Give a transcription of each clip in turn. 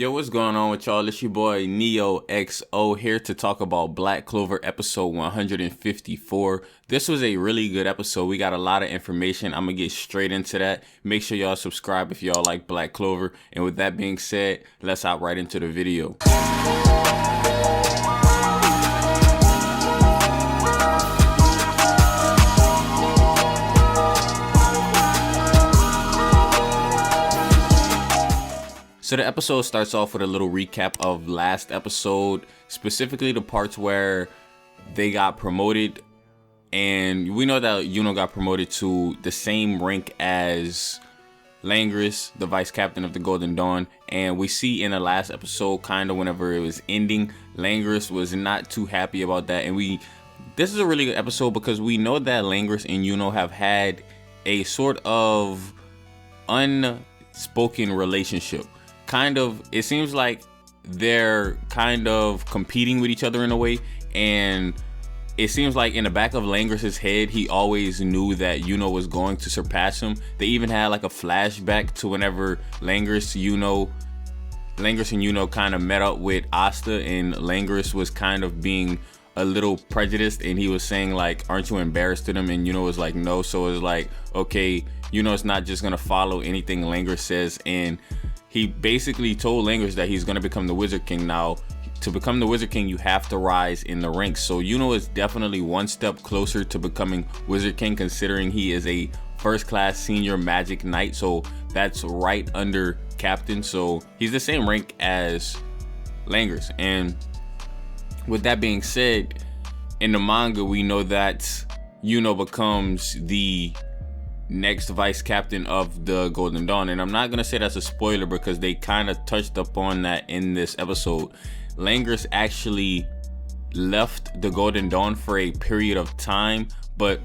Yo, what's going on with y'all? It's your boy Neo XO here to talk about Black Clover episode 154. This was a really good episode. We got a lot of information. I'm gonna get straight into that. Make sure y'all subscribe if y'all like Black Clover. And with that being said, let's hop right into the video. So the episode starts off with a little recap of last episode, specifically the parts where they got promoted. And we know that Yuno got promoted to the same rank as Langris, the vice captain of the Golden Dawn. And we see in the last episode, kind of whenever it was ending, Langris was not too happy about that. And this is a really good episode because we know that Langris and Yuno have had a sort of unspoken relationship. It seems like they're kind of competing with each other in a way, and it seems like in the back of Langris's head, he always knew that Yuno was going to surpass him. They even had like a flashback to whenever Langris and Yuno kind of met up with Asta, and Langris was kind of being a little prejudiced, and he was saying like, aren't you embarrassed to them? And Yuno was like, no. So it was like, okay, Yuno's not just gonna follow anything Langris says, and he basically told Langris that he's going to become the Wizard King. Now, to become the Wizard King, you have to rise in the ranks. So Yuno is definitely one step closer to becoming Wizard King, considering he is a first-class senior magic knight. So that's right under captain. So he's the same rank as Langris. And with that being said, in the manga, we know that Yuno becomes the next vice captain of the Golden Dawn, and I'm not gonna say that's a spoiler because they kind of touched upon that in this episode. Langris actually left the Golden Dawn for a period of time, but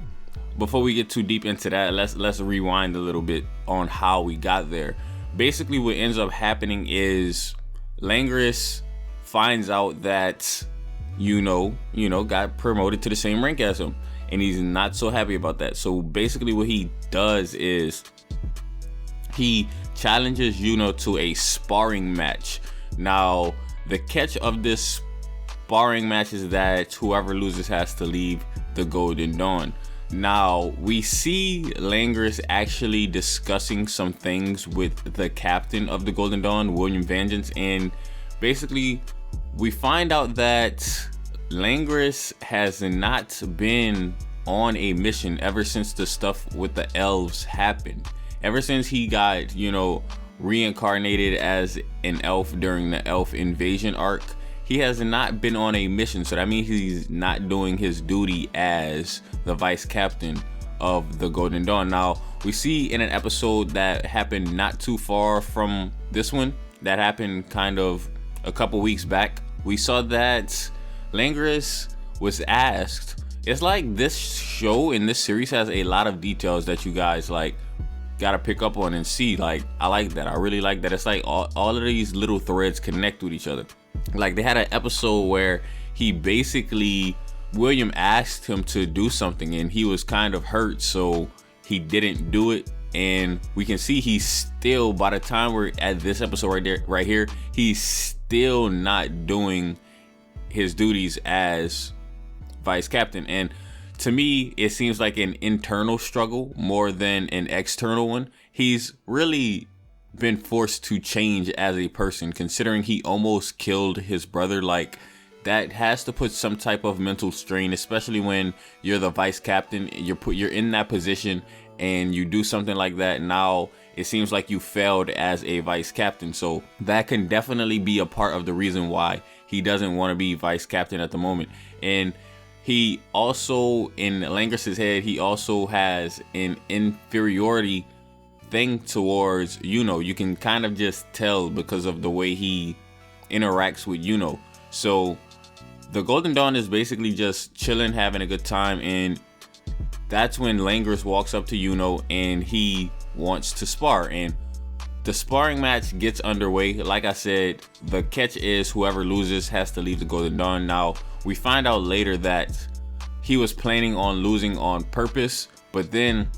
before we get too deep into that, let's rewind a little bit on how we got there. Basically, what ends up happening is Langris finds out that Yuno got promoted to the same rank as him, and he's not so happy about that. So basically what he does is he challenges Yuno to a sparring match. Now, the catch of this sparring match is that whoever loses has to leave the Golden Dawn. Now, we see Langris actually discussing some things with the captain of the Golden Dawn, William Vengeance, and basically we find out that Langris has not been on a mission ever since the stuff with the elves happened. Ever since he got, reincarnated as an elf during the elf invasion arc, he has not been on a mission. So that means he's not doing his duty as the vice captain of the Golden Dawn. Now, we see in an episode that happened not too far from this one, that happened kind of a couple weeks back, we saw that Langris was asked. It's like this show in this series has a lot of details that you guys gotta pick up on and see. I like that. I really like that. It's like all of these little threads connect with each other. Like, they had an episode where William asked him to do something and he was kind of hurt, so he didn't do it. And we can see he's still, by the time we're at this episode right here, he's still not doing his duties as vice captain. And to me, it seems like an internal struggle more than an external one. He's really been forced to change as a person, considering he almost killed his brother. Like, that has to put some type of mental strain, especially when you're the vice captain, you're in that position and you do something like that. Now it seems like you failed as a vice captain. So that can definitely be a part of the reason why he doesn't want to be vice captain at the moment. And he also, in Langris's head, he also has an inferiority thing towards Yuno. You can kind of just tell because of the way he interacts with Yuno. So the Golden Dawn is basically just chilling, having a good time, and that's when Langris walks up to Yuno and he wants to spar. And the sparring match gets underway. Like I said, the catch is whoever loses has to leave the Golden Dawn. Now, we find out later that he was planning on losing on purpose, but then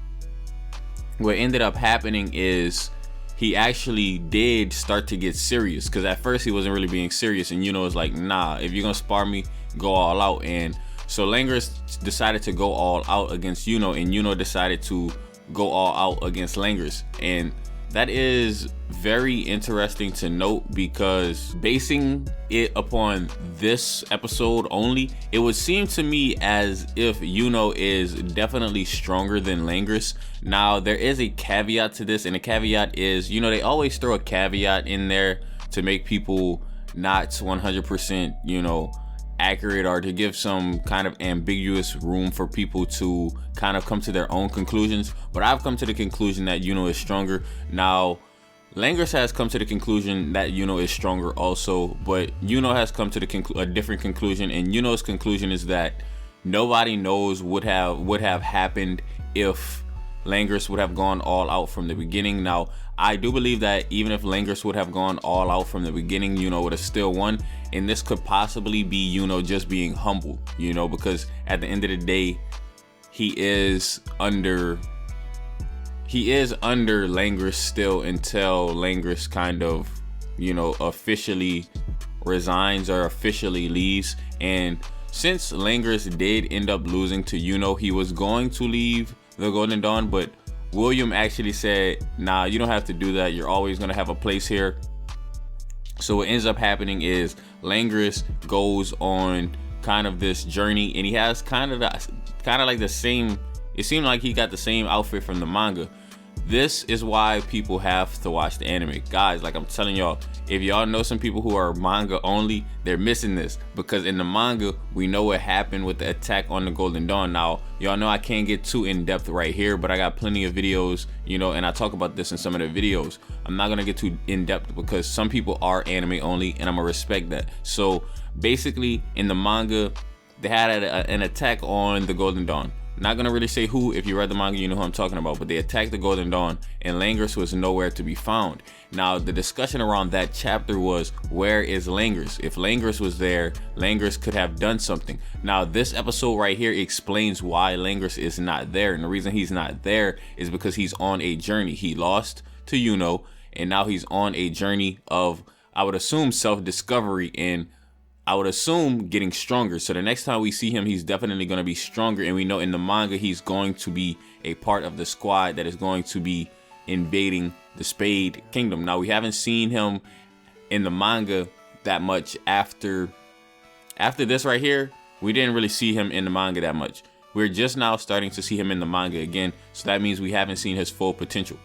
what ended up happening is he actually did start to get serious, because at first he wasn't really being serious, and Yuno was like, nah, if you're gonna spar me, go all out. And so Langris decided to go all out against Yuno, and Yuno decided to go all out against Langris. And that is very interesting to note, because basing it upon this episode only, it would seem to me as if Yuno is definitely stronger than Langris. Now, there is a caveat to this, and the caveat is, you know, they always throw a caveat in there to make people not 100%, you know, accurate, or to give some kind of ambiguous room for people to kind of come to their own conclusions. But I've come to the conclusion that Yuno is stronger. Now, Langris has come to the conclusion that Yuno is stronger also, but Yuno has come to a different conclusion, and Yuno's conclusion is that nobody knows what would have happened if Langris would have gone all out from the beginning. Now, I do believe that even if Langris would have gone all out from the beginning, Yuno would have still won. And this could possibly be Yuno just being humble, you know, because at the end of the day, he is under Langris still, until Langris kind of, you know, officially resigns or officially leaves. And since Langris did end up losing to Yuno, he was going to leave the Golden Dawn, but William actually said, nah, you don't have to do that. You're always going to have a place here. So what ends up happening is Langris goes on kind of this journey, and he has kind of like the same, it seemed like he got the same outfit from the manga. This is why people have to watch the anime. Guys, like I'm telling y'all, if y'all know some people who are manga only, they're missing this, because in the manga, we know what happened with the attack on the Golden Dawn. Now, y'all know I can't get too in-depth right here, but I got plenty of videos, you know, and I talk about this in some of the videos. I'm not gonna get too in-depth because some people are anime only, and I'm gonna respect that. So basically, in the manga, they had an attack on the Golden Dawn. Not gonna really say who. If you read the manga, you know who I'm talking about. But they attacked the Golden Dawn, and Langris was nowhere to be found. Now, the discussion around that chapter was, where is Langris? If Langris was there, Langris could have done something. Now, this episode right here explains why Langris is not there, and the reason he's not there is because he's on a journey. He lost to Yuno, and now he's on a journey of, I would assume, self-discovery, and I would assume getting stronger. So the next time we see him, he's definitely going to be stronger. And we know in the manga, he's going to be a part of the squad that is going to be invading the Spade Kingdom. Now, we haven't seen him in the manga that much after this right here. We didn't really see him in the manga that much. We're just now starting to see him in the manga again. So that means we haven't seen his full potential.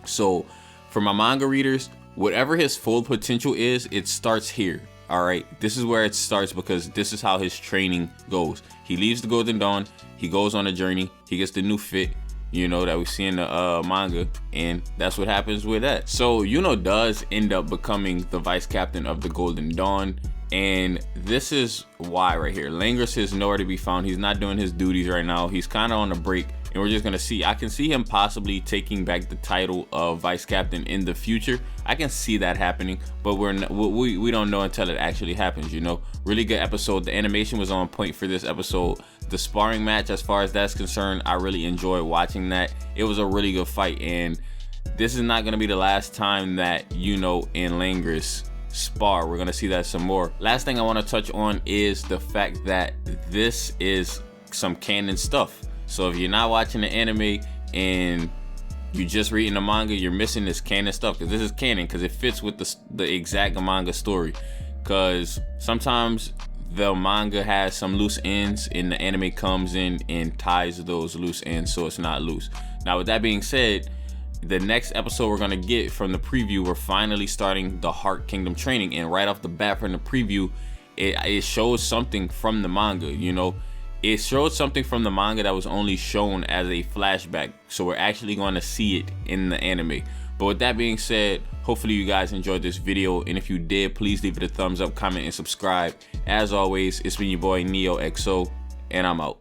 So for my manga readers, whatever his full potential is, it starts here. All right, this is where it starts, because this is how his training goes. He leaves the Golden Dawn, he goes on a journey, he gets the new fit, you know, that we see in the manga, and that's what happens with that. So Yuno does end up becoming the vice captain of the Golden Dawn, and this is why right here. Langris is nowhere to be found. He's not doing his duties right now. He's kind of on a break, and we're just gonna see. I can see him possibly taking back the title of vice captain in the future. I can see that happening, but we don't know until it actually happens, you know. Really good episode. The animation was on point for this episode. The sparring match, as far as that's concerned, I really enjoyed watching that. It was a really good fight, and this is not gonna be the last time that Yuno and Langris spar. We're gonna see that some more. Last thing I want to touch on is the fact that this is some canon stuff. So if you're not watching the anime and you just reading the manga, you're missing this canon stuff, because this is canon, because it fits with the exact manga story. Because sometimes the manga has some loose ends and the anime comes in and ties those loose ends so it's not loose. Now, with that being said, the next episode we're gonna get from the preview, we're finally starting the Heart Kingdom training, and right off the bat from the preview, it shows something from the manga, you know. It showed something from the manga that was only shown as a flashback, so we're actually going to see it in the anime. But with that being said, hopefully you guys enjoyed this video, and if you did, please leave it a thumbs up, comment, and subscribe. As always, it's been your boy Neo XO, and I'm out.